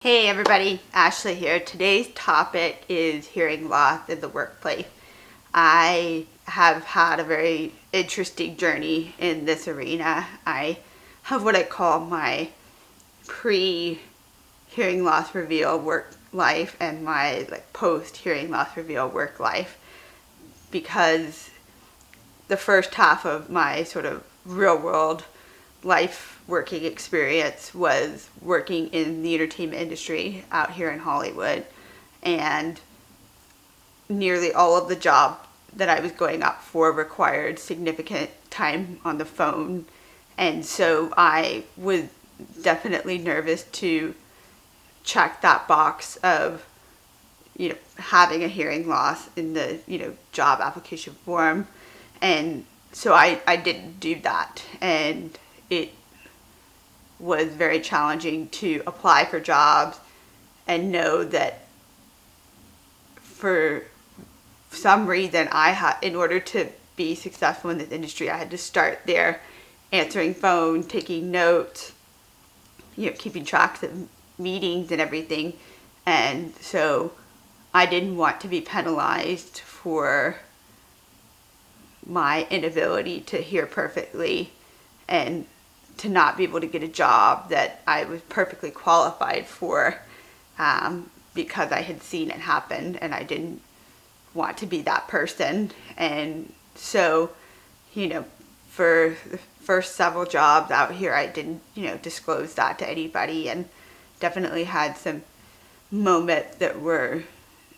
Hey everybody, Ashley here. Today's topic is hearing loss in the workplace. I have had a very interesting journey in this arena. I have what I call my pre-hearing loss reveal work life and my post-hearing loss reveal work life, because the first half of my sort of real world life working experience was working in the entertainment industry out here in Hollywood, and nearly all of the job that I was going up for required significant time on the phone, and so I was definitely nervous to check that box of having a hearing loss in the job application form. And so I didn't do that, and it was very challenging to apply for jobs and know that for some reason in order to be successful in this industry, I had to start there answering phone, taking notes, keeping track of meetings and everything. And so I didn't want to be penalized for my inability to hear perfectly and to not be able to get a job that I was perfectly qualified for, because I had seen it happen and I didn't want to be that person. And so, for the first several jobs out here, I didn't, disclose that to anybody, and definitely had some moments that were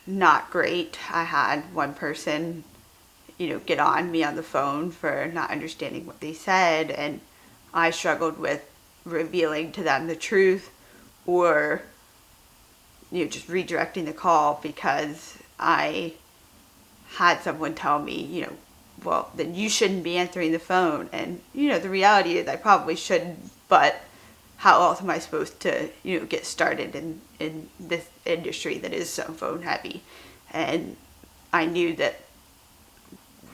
not great. I had one person, get on me on the phone for not understanding what they said, and I struggled with revealing to them the truth, or just redirecting the call, because I had someone tell me, well, then you shouldn't be answering the phone. And the reality is I probably shouldn't, but how else am I supposed to get started in this industry that is so phone heavy? And I knew that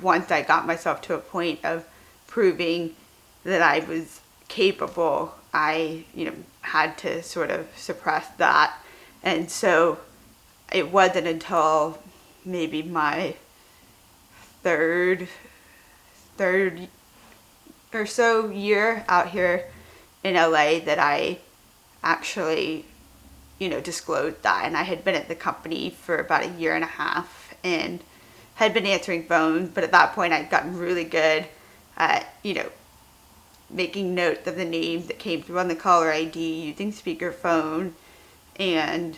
once I got myself to a point of proving that I was capable, I, had to sort of suppress that. And so it wasn't until maybe my third or so year out here in LA that I actually, disclosed that. And I had been at the company for about a year and a half and had been answering phones, but at that point I'd gotten really good at, making note of the names that came through on the caller ID, using speakerphone, and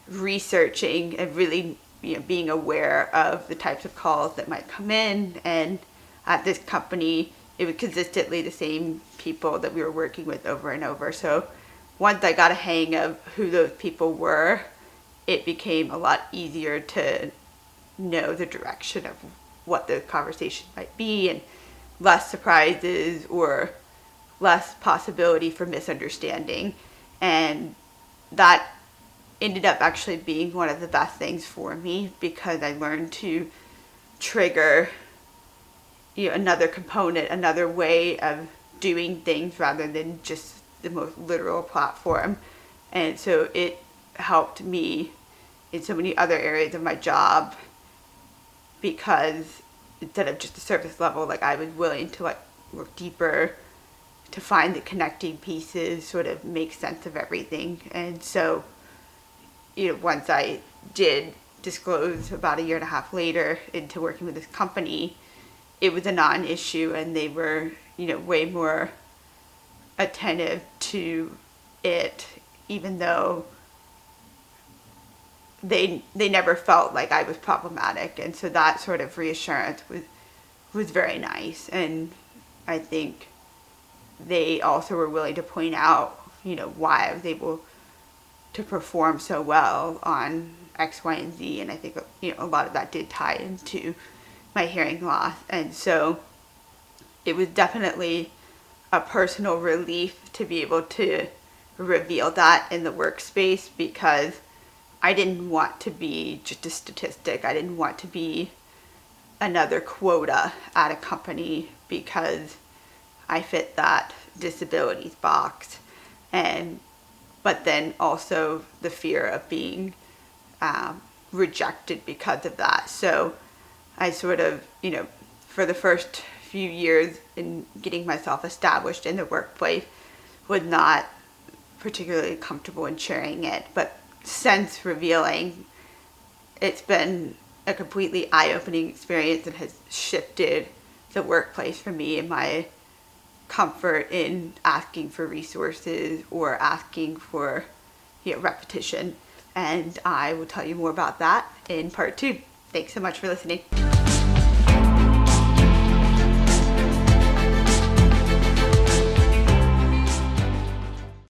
researching and really, being aware of the types of calls that might come in. And at this company, it was consistently the same people that we were working with over and over. So once I got a hang of who those people were, it became a lot easier to know the direction of what the conversation might be, and less surprises or less possibility for misunderstanding. And that ended up actually being one of the best things for me, because I learned to trigger another component, another way of doing things rather than just the most literal platform. And so it helped me in so many other areas of my job, because instead of just the surface level, I was willing to look deeper to find the connecting pieces, sort of make sense of everything. And so, once I did disclose about a year and a half later into working with this company, it was a non-issue, and they were, way more attentive to it, even though they never felt like I was problematic. And so that sort of reassurance was very nice. And I think they also were willing to point out, why I was able to perform so well on X, Y, and Z. And I think, a lot of that did tie into my hearing loss. And so it was definitely a personal relief to be able to reveal that in the workspace, because I didn't want to be just a statistic. I didn't want to be another quota at a company, because I fit that disabilities box. And but then also the fear of being rejected because of that. So I sort of, for the first few years in getting myself established in the workplace, was not particularly comfortable in sharing it. But since revealing, it's been a completely eye-opening experience and has shifted the workplace for me and my comfort in asking for resources or asking for repetition. And I will tell you more about that in part 2. Thanks so much for listening.